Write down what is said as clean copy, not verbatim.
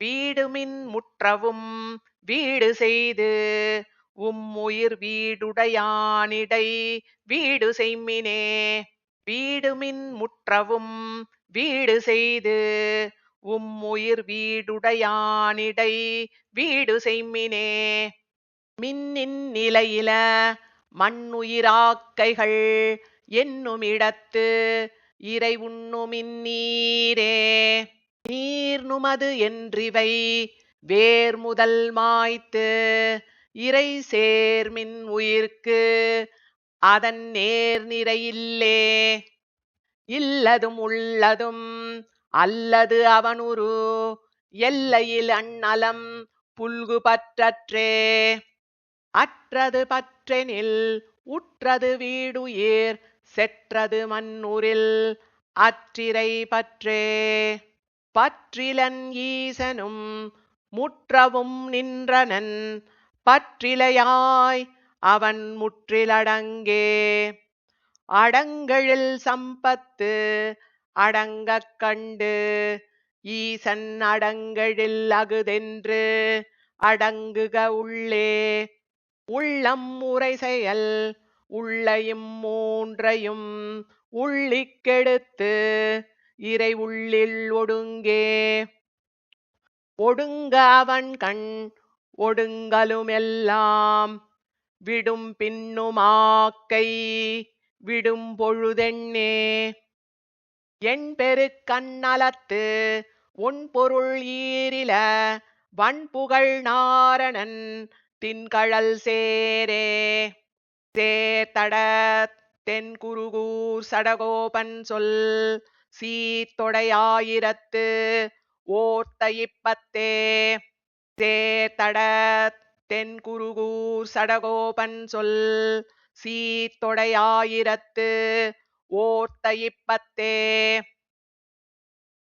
வீடுமின் முற்றவும் வீடு செய்து உம்முயிர் வீடுடையானிடை வீடு செய்மினே. வீடுமின் முற்றவும் வீடு செய்து உம்முயிர் வீடுடையானிடை வீடு செய்மினே. மின்னின் நிலையில மண்ணுயிராக்கைகள் என்னுமிடத்து இறை உண்ணுமின் நீரே. நீர் நுமது என்றிவை வேர் முதல் மாய்த்து இறை சேர்மின் உயிர்க்கு அதன் நேர் நிறையில்லே. இல்லதும் உள்ளதும் அல்லது அவனுரு எல்லையில் அந்நலம் புல்கு பற்றற்றே. அற்றது பற்றெனில் உற்றது வீடுயிர் செற்றது மண்ணுரில் அற்றிரை பற்றே. பற்றிலன் ஈசனும் முற்றவும் நின்றனன் பற்றிலையாய் அவன் முற்றிலடங்கே. அடங்கெழில் சம்பத்து அடங்கக் கண்டு ஈசன் அடங்கெழில் அகுதென்று அடங்குக உள்ளே. உள்ளம் உரை செயல் உள்ளையும் மூன்றையும் உள்ளிக் கெடுத்து இறை உள்ளில் ஒடுங்கே. ஒடுங்க அவன் கண் ஒடுங்கலுமெல்லாம் விடும் பின்னுமாக்கை விடும் பொழுதெண்ணே. என் பெருக்கண்ணலத்து ஒன்பொருள் ஈரில வன்புகழ் நாரணன் தின்கழல் சேரே. சேர்த்தட தென்குருகூர் சடகோபன் சொல் சீத்தொடையாயிரத்து ஓர்த்த இப்பத்தே. சேர்த்தட தென்குருகூர் சடகோபன் சொல் சீத்தொடையாயிரத்து ஓர்த்த இப்பத்தே.